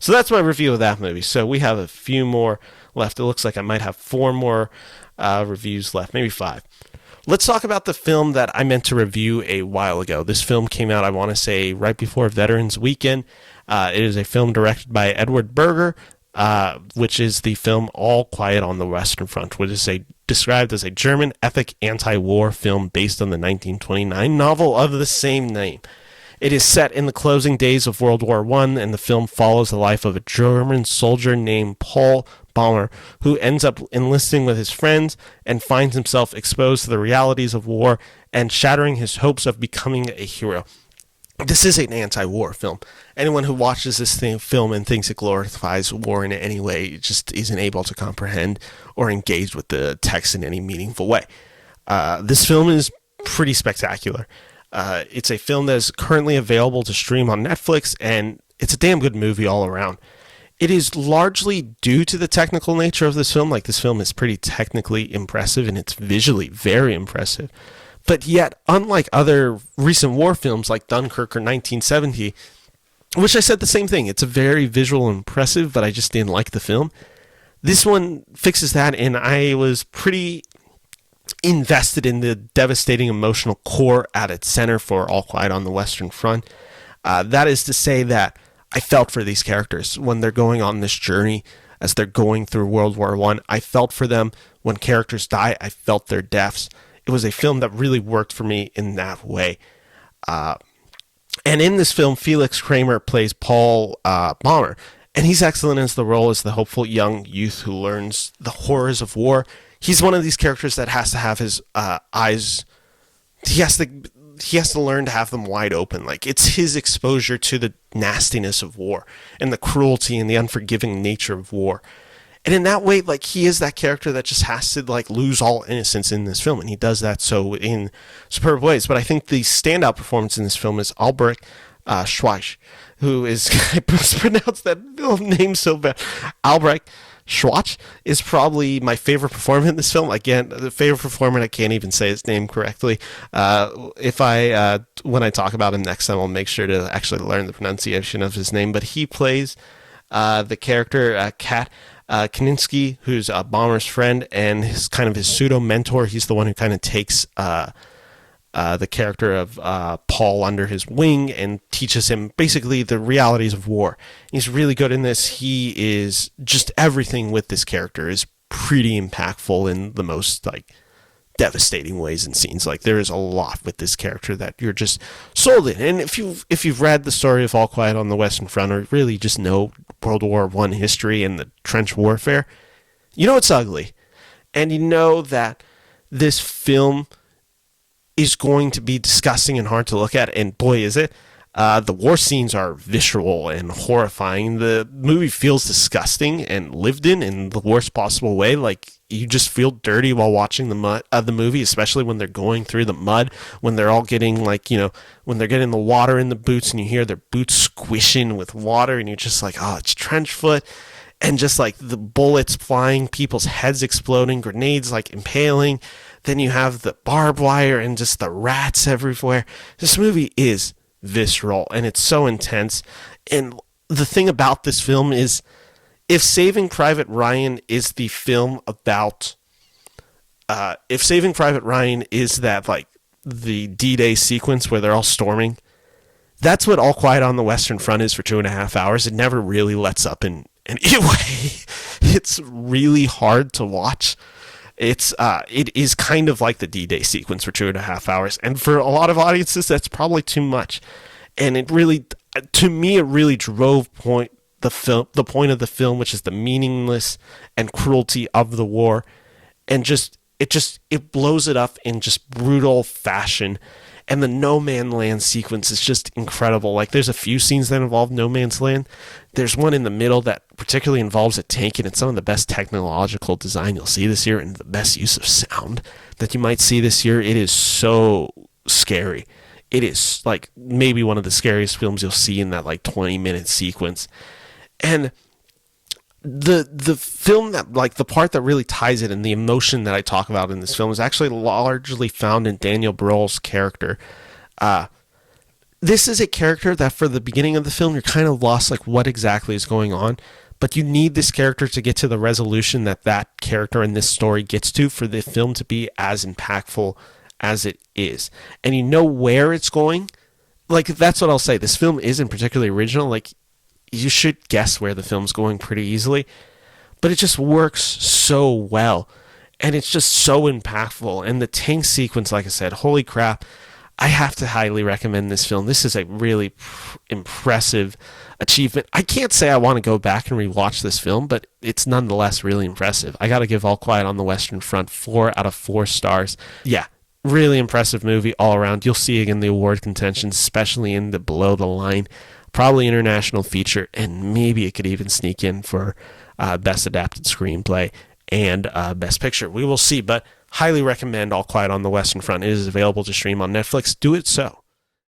So that's my review of that movie. So we have a few more left. It looks like I might have 4 more reviews left, maybe 5. Let's talk about the film that I meant to review a while ago. This film came out, I want to say, right before Veterans Weekend. It is a film directed by Edward Berger, which is the film All Quiet on the Western Front, which is described as a German epic anti-war film based on the 1929 novel of the same name. It is set in the closing days of World War I, and the film follows the life of a German soldier named Paul Bäumer, who ends up enlisting with his friends and finds himself exposed to the realities of war and shattering his hopes of becoming a hero. This is an anti-war film. Anyone who watches this film and thinks it glorifies war in any way just isn't able to comprehend or engage with the text in any meaningful way. This film is pretty spectacular. It's a film that is currently available to stream on Netflix, and it's a damn good movie all around. It is largely due to the technical nature of this film. Like, this film is pretty technically impressive, and it's visually very impressive. But yet, unlike other recent war films like Dunkirk or 1970, which I said the same thing, it's a very visual and impressive, but I just didn't like the film. This one fixes that, and I was pretty invested in the devastating emotional core at its center for All Quiet on the Western Front. That is to say that I felt for these characters when they're going on this journey, as they're going through World War I. I felt for them. When characters die, I felt their deaths. It was a film that really worked for me in that way. And in this film, Felix Kramer plays Paul Bäumer, and he's excellent as the role as the hopeful young youth who learns the horrors of war. He's one of these characters that has to have his eyes. He has to learn to have them wide open. Like, it's his exposure to the nastiness of war and the cruelty and the unforgiving nature of war. And in that way, like, he is that character that just has to, like, lose all innocence in this film, and he does that so in superb ways. But I think the standout performance in this film is Albrecht Schuch, who is, I mispronounced that name so bad. Albrecht Schuch is probably my favorite performer in this film. Again, the favorite performer, I can't even say his name correctly. When I talk about him next time, I'll make sure to actually learn the pronunciation of his name. But he plays the character Kat Kaninsky, who's Bäumer's friend and his pseudo mentor. He's the one who kind of takes the character of Paul under his wing and teaches him basically the realities of war. He's really good in this. He is just, everything with this character is pretty impactful in the most, like, devastating ways and scenes. Like, there is a lot with this character that you're just sold in. And if you've read the story of All Quiet on the Western Front, or really just know World War I history and the trench warfare, you know it's ugly. And you know that this film is going to be disgusting and hard to look at, and boy is it. The war scenes are visceral and horrifying. The movie feels disgusting and lived in the worst possible way. Like, you just feel dirty while watching the movie, especially when they're going through the mud, when they're all getting, like, when they're getting the water in the boots and you hear their boots squishing with water, and you're just like, oh, it's trench foot. And just, like, the bullets flying, people's heads exploding, grenades, like, impaling. Then you have the barbed wire and just the rats everywhere. This movie is visceral, and it's so intense. And the thing about this film is, if Saving Private Ryan is the film about, if Saving Private Ryan is that, like, the D-Day sequence where they're all storming, that's what All Quiet on the Western Front is for 2.5 hours. It never really lets up in any way. It's really hard to watch. It is kind of like the D-Day sequence for 2.5 hours, and for a lot of audiences, that's probably too much. And it really, to me, it really drove the point of the film, which is the meaningless and cruelty of the war, and it blows it up in just brutal fashion. And the No Man's Land sequence is just incredible. Like, there's a few scenes that involve No Man's Land. There's one in the middle that particularly involves a tank, and it's some of the best technological design you'll see this year, and the best use of sound that you might see this year. It is so scary. It is, like, maybe one of the scariest films you'll see in that, like, 20-minute sequence. And the film that, like, the part that really ties it and the emotion that I talk about in this film is actually largely found in Daniel Brühl's character. this is a character that for the beginning of the film, you're kind of lost, like what exactly is going on. But you need this character to get to the resolution that that character in this story gets to for the film to be as impactful as it is. And you know where it's going. Like, that's what I'll say. This film isn't particularly original. Like, you should guess where the film's going pretty easily. But it just works so well. And it's just so impactful. And the tank sequence, like I said, holy crap. I have to highly recommend this film. This is a really impressive achievement. I can't say I want to go back and rewatch this film, but it's nonetheless really impressive. I got to give All Quiet on the Western Front 4 out of 4 stars. Yeah, really impressive movie all around. You'll see it in the award contention, especially in the below the line. Probably international feature, and maybe it could even sneak in for Best Adapted Screenplay and Best Picture. We will see, but highly recommend All Quiet on the Western Front. It is available to stream on Netflix. Do it so.